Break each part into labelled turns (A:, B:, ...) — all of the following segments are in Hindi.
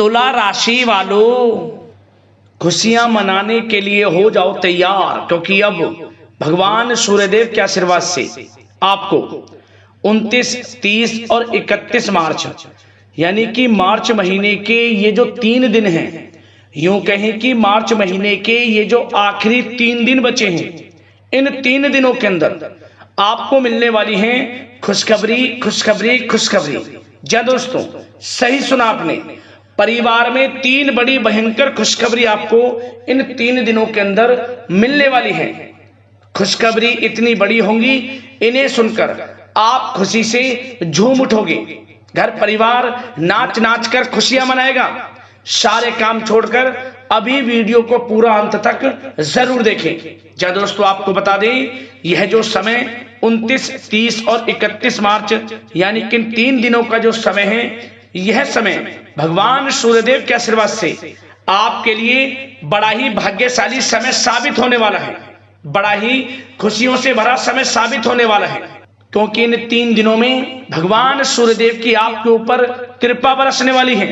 A: तुला राशि वालों, खुशियां मनाने के लिए हो जाओ तैयार, क्योंकि अब भगवान सूर्यदेव के आशीर्वाद से आपको 29, 30 और 31 मार्च यानी कि मार्च महीने के ये जो 3 दिन हैं, यूं कहें कि मार्च महीने के ये जो आखिरी 3 दिन बचे हैं, इन 3 दिनों के अंदर आपको मिलने वाली हैं खुशखबरी खुशखबरी खुशखबरी। जी दोस्तों, सही सुना आपने, परिवार में 3 बड़ी भयंकर खुशखबरी आपको इन 3 दिनों के अंदर मिलने वाली है। खुशखबरी इतनी बड़ी होंगी, इन्हें सुनकर आप खुशी से झूम उठोगे। घर परिवार नाच नाच कर खुशियां मनाएगा। सारे काम छोड़कर अभी वीडियो को पूरा अंत तक जरूर देखें। जी दोस्तों, आपको बता दें, यह जो समय 29, 30 और 31 मार्च यानी कि 3 दिनों का जो समय है, यह समय भगवान सूर्यदेव के आशीर्वाद से आपके लिए बड़ा ही भाग्यशाली समय साबित होने वाला है। बड़ा ही खुशियों से भरा समय साबित होने वाला है, क्योंकि इन 3 दिनों में भगवान सूर्यदेव की आपके ऊपर कृपा बरसने वाली है।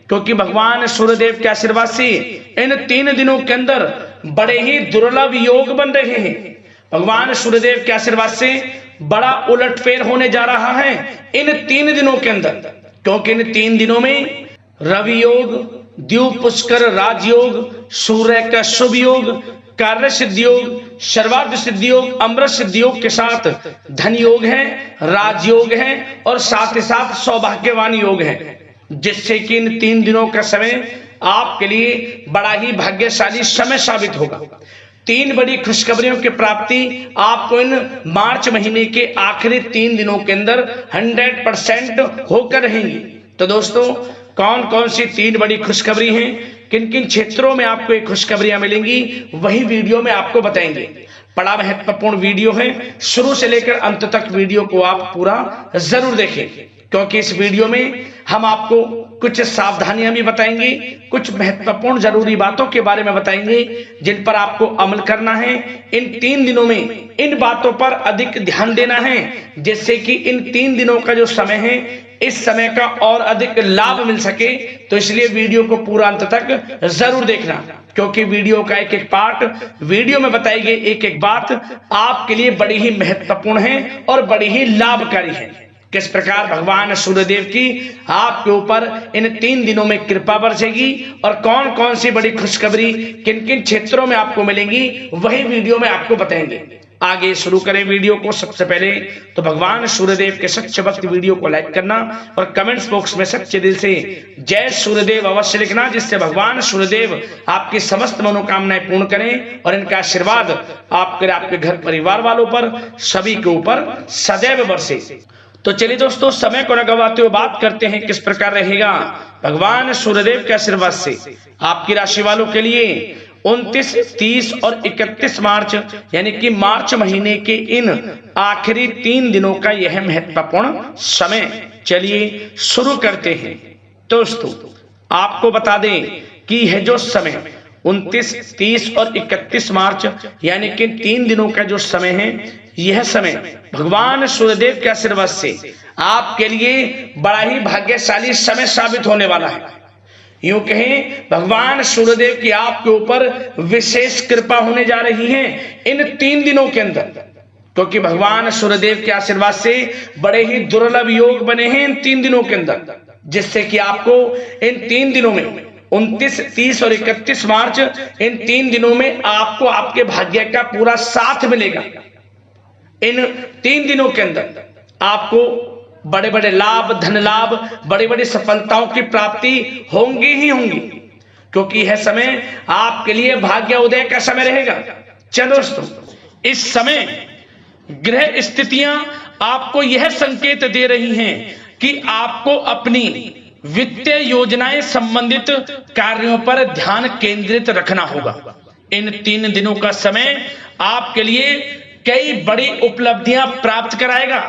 A: क्योंकि भगवान सूर्यदेव के आशीर्वाद से इन 3 दिनों के अंदर बड़े ही दुर्लभ योग बन रहे हैं। भगवान सूर्यदेव के आशीर्वाद से बड़ा उलटफेर होने जा रहा है इन 3 दिनों के अंदर, क्योंकि इन 3 दिनों में रवि योग, द्यूप पुष्कर राजयोग, सूर्य का शुभ योग, कार्य सिद्धि योग, सर्वार्थ सिद्धि योग, अमृत सिद्धि योग के साथ धन योग है, राजयोग है और साथ ही साथ सौभाग्यवान योग है, जिससे कि इन 3 दिनों का समय आपके लिए बड़ा ही भाग्यशाली समय साबित होगा। 3 बड़ी खुशखबरियों की प्राप्ति आपको इन मार्च महीने के आखिरी 3 दिनों के अंदर 100% होकर रहेंगी। तो दोस्तों, कौन कौन सी 3 बड़ी खुशखबरी हैं, किन किन क्षेत्रों में आपको ये खुशखबरियां मिलेंगी, वही वीडियो में आपको बताएंगे। बड़ा महत्वपूर्ण वीडियो है, शुरू से लेकर अंत तक वीडियो को आप पूरा जरूर देखें, क्योंकि इस वीडियो में हम आपको कुछ सावधानियां भी बताएंगे, कुछ महत्वपूर्ण जरूरी बातों के बारे में बताएंगे जिन पर आपको अमल करना है। इन 3 दिनों में इन बातों पर अधिक ध्यान देना है, जिससे कि इन 3 दिनों का जो समय है, इस समय का और अधिक लाभ मिल सके। तो इसलिए वीडियो को पूरा अंत तक जरूर देखना, क्योंकि वीडियो का एक एक पार्ट, वीडियो में बताई गई एक एक बात आपके लिए बड़ी ही महत्वपूर्ण है और बड़ी ही लाभकारी है। किस प्रकार भगवान सूर्यदेव की आपके ऊपर इन 3 दिनों में कृपा बरसेगी और कौन कौन सी बड़ी खुशखबरी किन किन क्षेत्रों में आपको मिलेंगी, वही वीडियो में आपको बताएंगे। आगे शुरू करें वीडियो को। सबसे पहले तो भगवान सूर्यदेव के सच्चे भक्त वीडियो को लाइक करना और कमेंट्स बॉक्स में सच्चे दिल से जय सूर्यदेव अवश्य लिखना, जिससे भगवान सूर्यदेव आपकी समस्त मनोकामनाएं पूर्ण करें और इनका आशीर्वाद आपके घर परिवार वालों पर, सभी के ऊपर सदैव बरसे। तो चलिए दोस्तों, समय को न गवाते हुए बात करते हैं किस प्रकार रहेगा भगवान सूर्यदेव के आशीर्वाद से आपकी राशि वालों के लिए 29, 30 और 31 मार्च यानी कि मार्च महीने के इन आखिरी 3 दिनों का यह महत्वपूर्ण समय। चलिए शुरू करते हैं। दोस्तों, आपको बता दें कि यह जो समय 29, 30 और 31 मार्च यानी कि 3 दिनों का जो समय है, यह समय भगवान सूर्यदेव के आशीर्वाद से आपके लिए बड़ा ही भाग्यशाली समय साबित होने वाला है। यूं कहें, भगवान सूर्यदेव की आपके ऊपर विशेष कृपा होने जा रही है इन 3 दिनों के अंदर, क्योंकि भगवान सूर्यदेव के आशीर्वाद से बड़े ही दुर्लभ योग बने हैं इन 3 दिनों के अंदर, जिससे कि आपको इन 3 दिनों में 29, 30 और 31 मार्च इन 3 दिनों में आपको आपके भाग्य का पूरा साथ मिलेगा। इन 3 दिनों के अंदर आपको बड़े बड़े लाभ, धन लाभ, बड़ी बड़ी सफलताओं की प्राप्ति होंगी ही होंगी, क्योंकि यह समय आपके लिए भाग्य उदय का समय रहेगा। चलो दोस्तों, इस समय ग्रह स्थितियां आपको यह संकेत दे रही हैं कि आपको अपनी वित्तीय योजनाएं संबंधित कार्यों पर ध्यान केंद्रित रखना होगा। इन 3 दिनों का समय आपके लिए कई बड़ी उपलब्धियां प्राप्त कराएगा।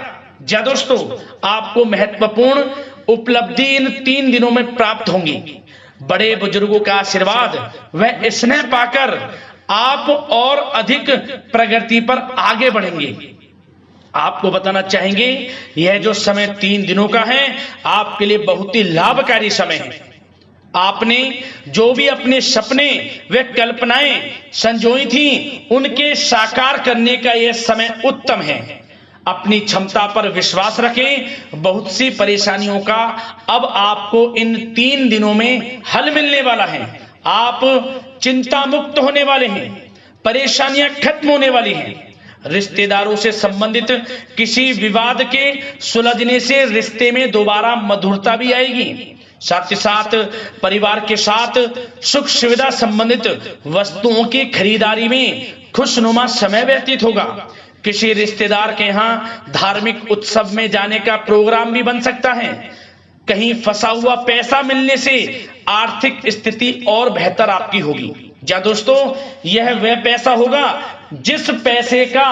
A: जी दोस्तों, आपको महत्वपूर्ण उपलब्धि इन 3 दिनों में प्राप्त होंगी। बड़े बुजुर्गों का आशीर्वाद व स्नेह पाकर आप और अधिक प्रगति पर आगे बढ़ेंगे। आपको बताना चाहेंगे, यह जो समय 3 दिनों का है आपके लिए बहुत ही लाभकारी समय है। आपने जो भी अपने सपने व कल्पनाएं संजोई थी उनके साकार करने का यह समय उत्तम है। अपनी क्षमता पर विश्वास रखें। बहुत सी परेशानियों का अब आपको इन 3 दिनों में हल मिलने वाला है। आप चिंता मुक्त होने वाले हैं। परेशानियां खत्म होने वाली हैं। रिश्तेदारों से संबंधित किसी विवाद के सुलझने से रिश्ते में दोबारा मधुरता भी आएगी। साथ ही साथ परिवार के साथ सुख सुविधा संबंधित वस्तुओं की खरीदारी में खुशनुमा समय व्यतीत होगा। किसी रिश्तेदार के यहाँ धार्मिक उत्सव में जाने का प्रोग्राम भी बन सकता है। कहीं फंसा हुआ पैसा मिलने से आर्थिक स्थिति और बेहतर आपकी होगी। या दोस्तों, यह वह पैसा होगा जिस पैसे का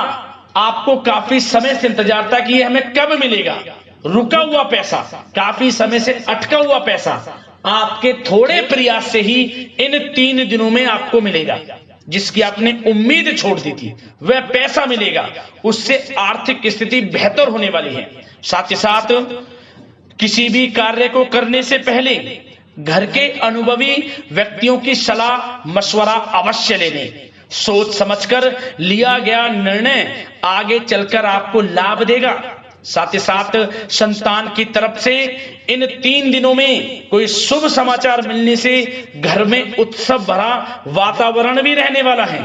A: आपको काफी समय से इंतजार था कि यह हमें कब मिलेगा। रुका हुआ पैसा, काफी समय से अटका हुआ पैसा आपके थोड़े प्रयास से ही इन 3 दिनों में आपको मिलेगा। जिसकी आपने उम्मीद छोड़ दी थी वह पैसा मिलेगा। उससे आर्थिक स्थिति बेहतर होने वाली है। साथ ही साथ किसी भी कार्य को करने से पहले घर के अनुभवी व्यक्तियों की सलाह मशवरा अवश्य लेने। सोच समझकर लिया गया निर्णय आगे चलकर आपको लाभ देगा। साथ ही साथ संतान की तरफ से इन 3 दिनों में कोई शुभ समाचार मिलने से घर में उत्सव भरा वातावरण भी रहने वाला है।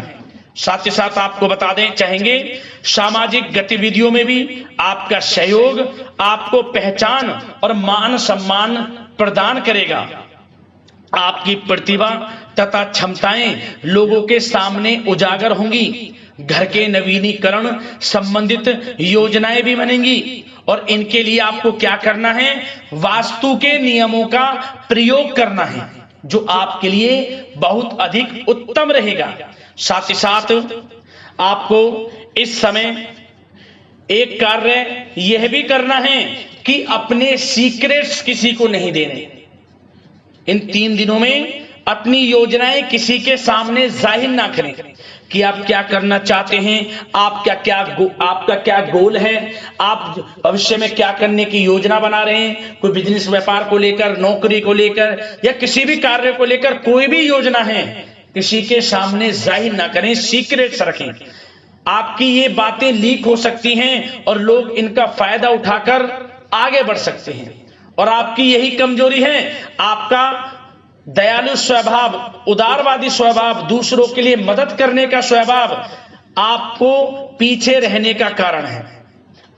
A: साथ ही साथ आपको बता दें चाहेंगे, सामाजिक गतिविधियों में भी आपका सहयोग आपको पहचान और मान सम्मान प्रदान करेगा। आपकी प्रतिभा तथा क्षमताएं लोगों के सामने उजागर होंगी। घर के नवीनीकरण संबंधित योजनाएं भी बनेंगी और इनके लिए आपको क्या करना है, वास्तु के नियमों का प्रयोग करना है जो आपके लिए बहुत अधिक उत्तम रहेगा। साथ ही साथ आपको इस समय एक कार्य यह भी करना है कि अपने सीक्रेट्स किसी को नहीं देने। इन 3 दिनों में अपनी योजनाएं किसी के सामने जाहिर ना करें कि आप क्या करना चाहते हैं, आपका क्या गोल है, आप भविष्य में क्या करने की योजना बना रहे हैं। कोई बिजनेस व्यापार को लेकर, नौकरी को लेकर या किसी भी कार्य को लेकर कोई भी योजना है, किसी के सामने जाहिर ना करें, सीक्रेट्स रखें। आपकी ये बातें लीक हो सकती हैं और लोग इनका फायदा उठाकर आगे बढ़ सकते हैं। और आपकी यही कमजोरी है, आपका दयालु स्वभाव, उदारवादी स्वभाव, दूसरों के लिए मदद करने का स्वभाव आपको पीछे रहने का कारण है।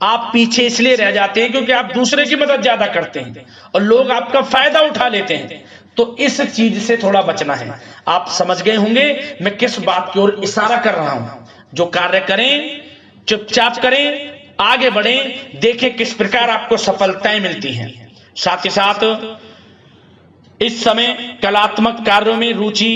A: आप पीछे इसलिए रह जाते हैं क्योंकि आप दूसरे की मदद ज्यादा करते हैं और लोग आपका फायदा उठा लेते हैं। तो इस चीज से थोड़ा बचना है। आप समझ गए होंगे मैं किस बात की ओर इशारा कर रहा हूं। जो कार्य करें चुपचाप करें, आगे बढ़ें, देखें किस प्रकार आपको सफलताएं मिलती हैं। साथ ही साथ इस समय कलात्मक कार्यों में रुचि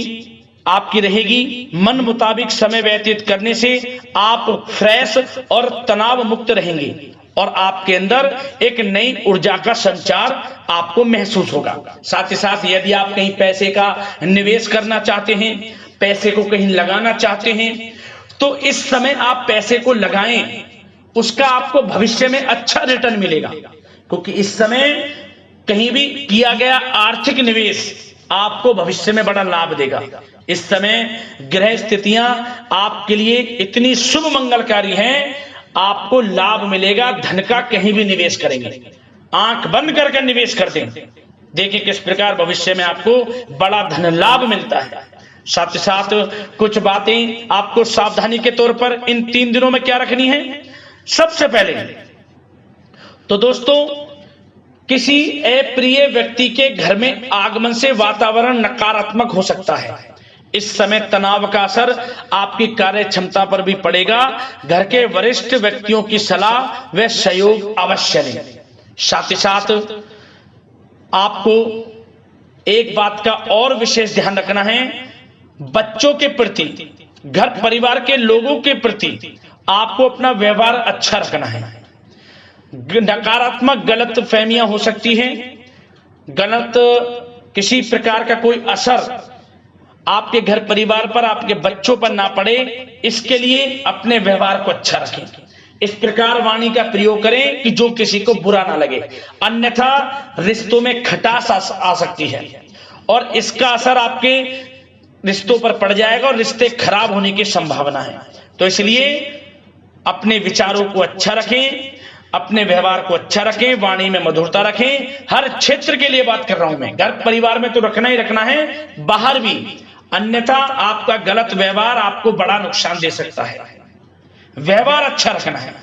A: आपकी रहेगी। मन मुताबिक समय व्यतीत करने से आप फ्रेश और तनाव मुक्त रहेंगे और आपके अंदर एक नई ऊर्जा का संचार आपको महसूस होगा। साथ ही साथ यदि आप कहीं पैसे का निवेश करना चाहते हैं, पैसे को कहीं लगाना चाहते हैं, तो इस समय आप पैसे को लगाएं। उसका आपको भविष्य में अच्छा रिटर्न मिलेगा क्योंकि इस समय कहीं भी किया गया आर्थिक निवेश आपको भविष्य में बड़ा लाभ देगा। इस समय ग्रह स्थितियां आपके लिए इतनी शुभ मंगलकारी हैं, आपको लाभ मिलेगा। धन का कहीं भी निवेश करेंगे, आंख बंद करके निवेश कर दें, देखिए किस प्रकार भविष्य में आपको बड़ा धन लाभ मिलता है। साथ ही साथ कुछ बातें आपको सावधानी के तौर पर इन 3 दिनों में क्या रखनी है। सबसे पहले तो दोस्तों, किसी अप्रिय व्यक्ति के घर में आगमन से वातावरण नकारात्मक हो सकता है। इस समय तनाव का असर आपकी कार्य क्षमता पर भी पड़ेगा। घर के वरिष्ठ व्यक्तियों की सलाह व सहयोग अवश्य लें। साथ ही साथ आपको एक बात का और विशेष ध्यान रखना है, बच्चों के प्रति, घर परिवार के लोगों के प्रति आपको अपना व्यवहार अच्छा रखना है। नकारात्मक गलत फहमियां हो सकती हैं, गलत किसी प्रकार का कोई असर आपके घर परिवार पर, आपके बच्चों पर ना पड़े, इसके लिए अपने व्यवहार को अच्छा रखें। इस प्रकार वाणी का प्रयोग करें कि जो किसी को बुरा ना लगे, अन्यथा रिश्तों में खटास आ सकती है और इसका असर आपके रिश्तों पर पड़ जाएगा और रिश्ते खराब होने की संभावना है। तो इसलिए अपने विचारों को अच्छा रखें, अपने व्यवहार को अच्छा रखें, वाणी में मधुरता रखें। हर क्षेत्र के लिए बात कर रहा हूं मैं, घर परिवार में तो रखना ही रखना है, बाहर भी, अन्यथा आपका गलत व्यवहार आपको बड़ा नुकसान दे सकता है। व्यवहार अच्छा रखना है,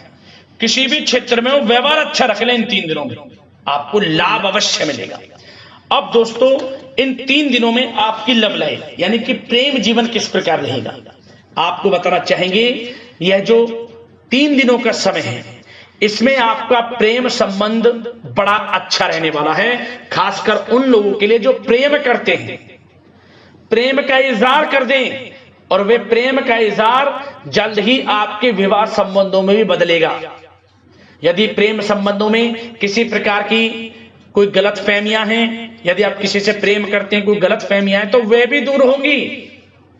A: किसी भी क्षेत्र में हो व्यवहार अच्छा रख लें, इन 3 दिनों में आपको लाभ अवश्य मिलेगा। अब दोस्तों इन 3 दिनों में आपकी लव लाइफ यानी कि प्रेम जीवन किस प्रकार रहेगा आपको बताना चाहेंगे। यह जो 3 दिनों का समय है, इसमें आपका प्रेम संबंध बड़ा अच्छा रहने वाला है, खासकर उन लोगों के लिए जो प्रेम करते हैं, प्रेम का इजहार कर दें, और वे प्रेम का इजहार जल्द ही आपके विवाह संबंधों में भी बदलेगा। यदि प्रेम संबंधों में किसी प्रकार की कोई गलत फहमियां हैं, यदि आप किसी से प्रेम करते हैं, कोई गलत फहमियां हैं, तो वे भी दूर होंगी,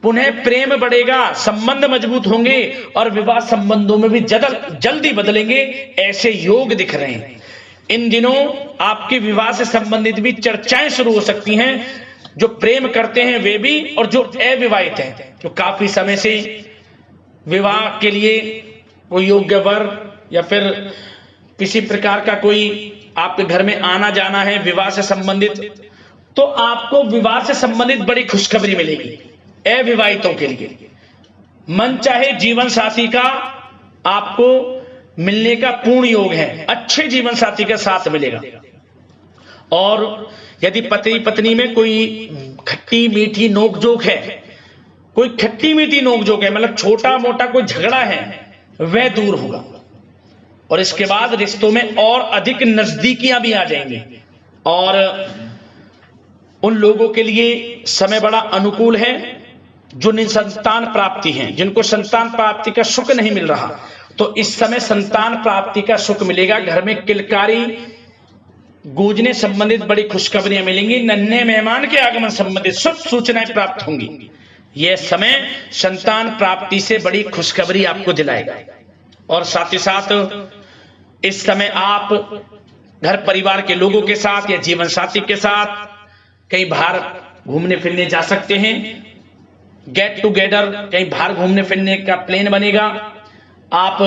A: पुनः प्रेम बढ़ेगा, संबंध मजबूत होंगे और विवाह संबंधों में भी जल्दी बदलेंगे, ऐसे योग दिख रहे हैं। इन दिनों आपके विवाह से संबंधित भी चर्चाएं शुरू हो सकती हैं, जो प्रेम करते हैं वे भी और जो अविवाहित हैं, जो काफी समय से विवाह के लिए कोई योग्य वर या फिर किसी प्रकार का कोई आपके घर में आना जाना है विवाह से संबंधित, तो आपको विवाह से संबंधित बड़ी खुशखबरी मिलेगी। अविवाहितों के लिए मन चाहे जीवन साथी का आपको मिलने का पूर्ण योग है, अच्छे जीवन साथी के साथ मिलेगा। और यदि पति पत्नी में कोई खट्टी मीठी नोकझोंक है, कोई खट्टी मीठी नोकझोंक है, मतलब छोटा मोटा कोई झगड़ा है, वह दूर होगा और इसके बाद रिश्तों में और अधिक नजदीकियां भी आ जाएंगी। और उन लोगों के लिए समय बड़ा अनुकूल है जो निसंतान प्राप्ति है, जिनको संतान प्राप्ति का सुख नहीं मिल रहा, तो इस समय संतान प्राप्ति का सुख मिलेगा। घर में किलकारी गूंजने संबंधित बड़ी खुशखबरियां मिलेंगी, नन्हे मेहमान के आगमन संबंधित शुभ सूचनाएं प्राप्त होंगी। यह समय संतान प्राप्ति से बड़ी खुशखबरी आपको दिलाएगा। और साथ ही साथ इस समय आप घर परिवार के लोगों के साथ या जीवन साथी के साथ कहीं बाहर घूमने फिरने जा सकते हैं, गेट टुगेदर कहीं बाहर घूमने फिरने का प्लान बनेगा। आप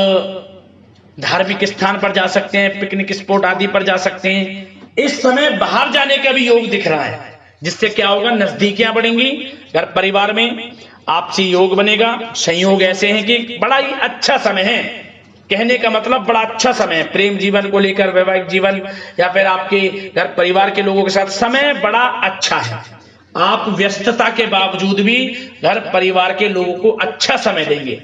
A: धार्मिक स्थान पर जा सकते हैं, पिकनिक स्पॉट आदि पर जा सकते हैं। इस समय बाहर जाने का भी योग दिख रहा है, जिससे क्या होगा, नजदीकियां बढ़ेंगी, घर परिवार में आपसी योग बनेगा। संयोग ऐसे हैं कि बड़ा ही अच्छा समय है, कहने का मतलब बड़ा अच्छा समय है प्रेम जीवन को लेकर, वैवाहिक जीवन या फिर आपके घर परिवार के लोगों के साथ समय बड़ा अच्छा है। आप व्यस्तता के बावजूद भी घर परिवार के लोगों को अच्छा समय देंगे,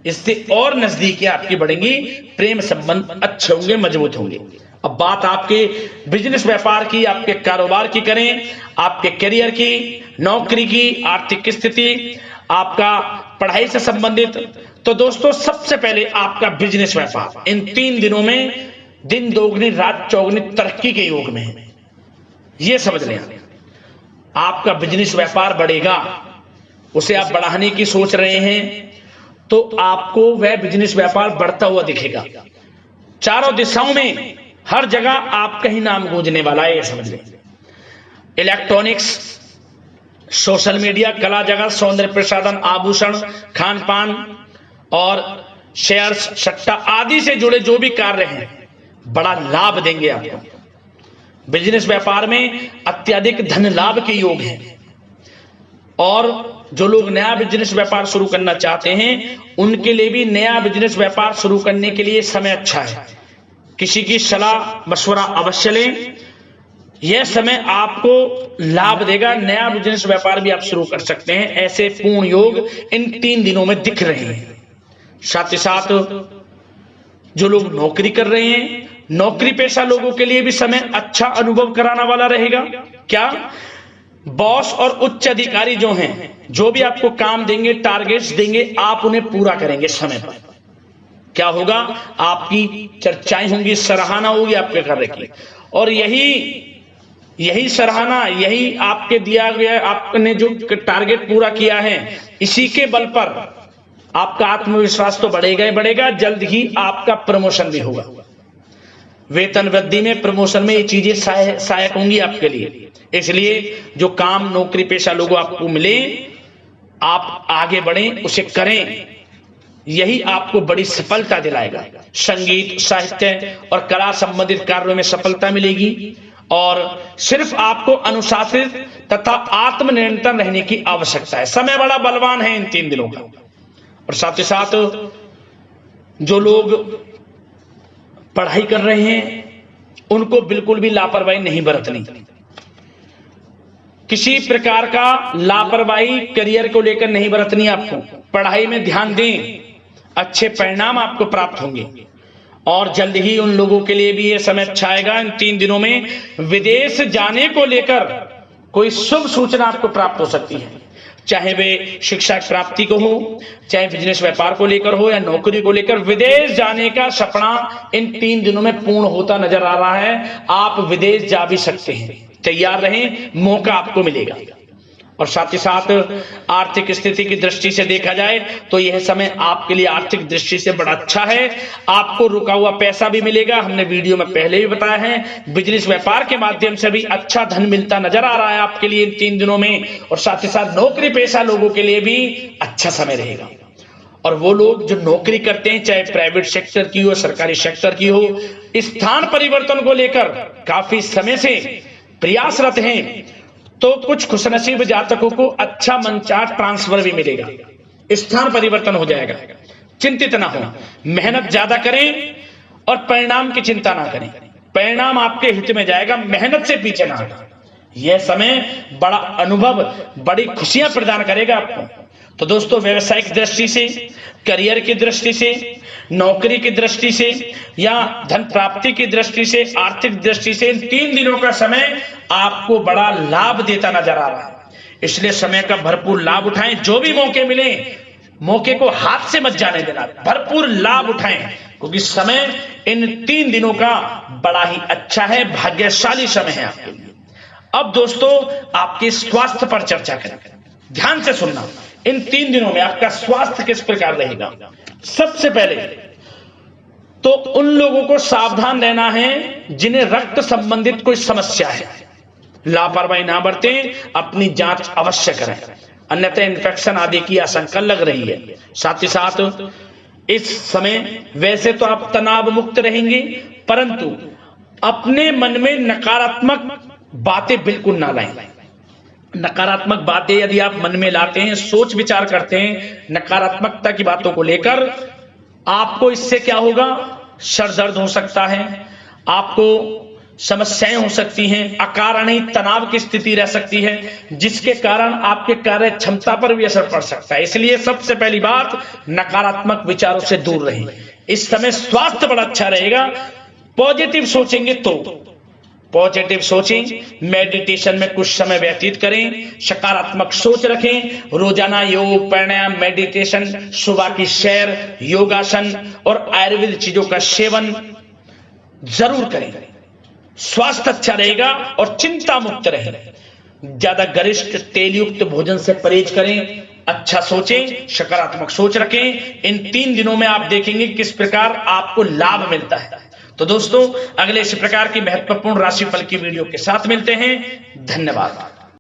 A: इससे और नजदीकियां आपकी बढ़ेंगी, प्रेम संबंध अच्छे होंगे, मजबूत होंगे। अब बात आपके बिजनेस व्यापार की, आपके कारोबार की करें, आपके करियर की, नौकरी की, आर्थिक स्थिति, आपका पढ़ाई से संबंधित, तो दोस्तों सबसे पहले आपका बिजनेस व्यापार इन 3 दिनों में दिन दोगुनी रात चौगुनी तरक्की के योग में है। यह समझ लें, आपका बिजनेस व्यापार बढ़ेगा, उसे आप बढ़ाने की सोच रहे हैं तो आपको वह बिजनेस व्यापार बढ़ता हुआ दिखेगा। चारों दिशाओं में हर जगह आपका ही नाम गूंजने वाला है, यह समझ लें। इलेक्ट्रॉनिक्स, सोशल मीडिया, कला जगत, सौंदर्य प्रसाधन, आभूषण, खान पान और शेयर्स, सट्टा आदि से जुड़े जो भी कार्य हैं बड़ा लाभ देंगे आपको। बिजनेस व्यापार में अत्यधिक धन लाभ के योग हैं। और जो लोग नया बिजनेस व्यापार शुरू करना चाहते हैं उनके लिए भी नया बिजनेस व्यापार शुरू करने के लिए समय अच्छा है। किसी की सलाह मशवरा अवश्य लें, यह समय आपको लाभ देगा, नया बिजनेस व्यापार भी आप शुरू कर सकते हैं। ऐसे पूर्ण योग इन 3 दिनों में दिख रहे हैं। साथ ही साथ जो लोग नौकरी कर रहे हैं, नौकरी पेशा लोगों के लिए भी समय अच्छा अनुभव कराने वाला रहेगा। क्या बॉस और उच्च अधिकारी जो हैं, जो भी आपको काम देंगे, टारगेट्स देंगे, आप उन्हें पूरा करेंगे समय पर। क्या होगा, आपकी चर्चाएं होंगी, सराहना होगी आपके कार्य की, और यही सराहना, यही आपके दिया गया, आपने जो टारगेट पूरा किया है, इसी के बल पर आपका आत्मविश्वास तो बढ़ेगा ही बढ़ेगा, जल्द ही आपका प्रमोशन भी होगा। वेतन वृद्धि में, प्रमोशन में ये चीजें सहायक होंगी आपके लिए। इसलिए जो काम नौकरी पेशा लोगों आपको मिले, आप आगे बढ़ें, उसे करें, यही आपको बड़ी सफलता दिलाएगा। संगीत, साहित्य और कला संबंधित कार्यों में सफलता मिलेगी और सिर्फ आपको अनुशासित तथा आत्मनियंत्रण रहने की आवश्यकता है। समय बड़ा बलवान है इन 3 दिनों का। और साथ ही साथ जो लोग पढ़ाई कर रहे हैं उनको बिल्कुल भी लापरवाही नहीं बरतनी। किसी प्रकार का लापरवाही करियर को लेकर नहीं बरतनी। आपको पढ़ाई में ध्यान दें, अच्छे परिणाम आपको प्राप्त होंगे। और जल्द ही उन लोगों के लिए भी यह समय अच्छा आएगा। इन 3 दिनों में विदेश जाने को लेकर कोई शुभ सूचना आपको प्राप्त हो सकती है, चाहे वे शिक्षा प्राप्ति को हो, चाहे बिजनेस व्यापार को लेकर हो या नौकरी को लेकर। विदेश जाने का सपना इन 3 दिनों में पूर्ण होता नजर आ रहा है। आप विदेश जा भी सकते हैं, तैयार रहें, मौका आपको मिलेगा। और साथ ही साथ आर्थिक स्थिति की दृष्टि से देखा जाए तो यह समय आपके लिए आर्थिक दृष्टि से बड़ा अच्छा है। आपको रुका हुआ पैसा भी मिलेगा, हमने वीडियो में पहले भी बताया है। बिजनेस व्यापार के माध्यम से भी अच्छा धन मिलता नजर आ रहा है आपके लिए इन 3 दिनों में। और साथ ही साथ नौकरी पेशा लोगों के लिए भी अच्छा समय रहेगा। और वो लोग जो नौकरी करते हैं, चाहे प्राइवेट सेक्टर की हो, सरकारी सेक्टर की हो, स्थान परिवर्तन को लेकर काफी समय से प्रयासरत हैं, तो कुछ खुशनसीब जातकों को अच्छा मनचाहा ट्रांसफर भी मिलेगा, स्थान परिवर्तन हो जाएगा। चिंतित ना हो, मेहनत ज्यादा करें और परिणाम की चिंता ना करें। परिणाम आपके हित में जाएगा, मेहनत से पीछे ना हटें। यह समय बड़ा अनुभव, बड़ी खुशियां प्रदान करेगा आपको। तो दोस्तों, व्यवसायिक दृष्टि से, करियर की दृष्टि से, नौकरी की दृष्टि से या धन प्राप्ति की दृष्टि से, आर्थिक दृष्टि से इन 3 दिनों का समय आपको बड़ा लाभ देता नजर आ रहा है। इसलिए समय का भरपूर लाभ उठाएं। जो भी मौके मिले, मौके को हाथ से मत जाने देना, भरपूर लाभ उठाएं, क्योंकि समय इन 3 दिनों का बड़ा ही अच्छा है, भाग्यशाली समय है आपके लिए। अब दोस्तों, आपके स्वास्थ्य पर चर्चा करें। ध्यान से सुनना, इन 3 दिनों में आपका स्वास्थ्य किस प्रकार रहेगा। सबसे पहले तो उन लोगों को सावधान रहना है जिन्हें रक्त संबंधित कोई समस्या है। लापरवाही ना बरतें, अपनी जांच अवश्य करें, अन्यथा इन्फेक्शन आदि की आशंका लग रही है। साथ ही साथ इस समय वैसे तो आप तनाव मुक्त रहेंगे, परंतु अपने मन में नकारात्मक बातें बिल्कुल ना लाएं। नकारात्मक बातें यदि आप मन में लाते हैं, सोच विचार करते हैं नकारात्मकता की बातों को लेकर, आपको इससे क्या होगा, सर दर्द हो सकता है, आपको समस्याएं हो सकती हैं, अकारण ही तनाव की स्थिति रह सकती है, जिसके कारण आपके कार्य क्षमता पर भी असर पड़ सकता है। इसलिए सबसे पहली बात, नकारात्मक विचारों से दूर रहें। इस समय स्वास्थ्य बड़ा अच्छा रहेगा। पॉजिटिव सोचेंगे तो पॉजिटिव सोचें, मेडिटेशन में कुछ समय व्यतीत करें, सकारात्मक सोच रखें, रोजाना योग, प्राणायाम, मेडिटेशन, सुबह की सैर, योगासन और आयुर्वेद चीजों का सेवन जरूर करें। स्वास्थ्य अच्छा रहेगा और चिंता मुक्त रहें। ज्यादा गरिष्ठ तेलयुक्त भोजन से परहेज करें, अच्छा सोचें, सकारात्मक सोच रखें। इन 3 दिनों में आप देखेंगे किस प्रकार आपको लाभ मिलता है। तो दोस्तों, अगले इस प्रकार की महत्वपूर्ण राशिफल की वीडियो के साथ मिलते हैं। धन्यवाद।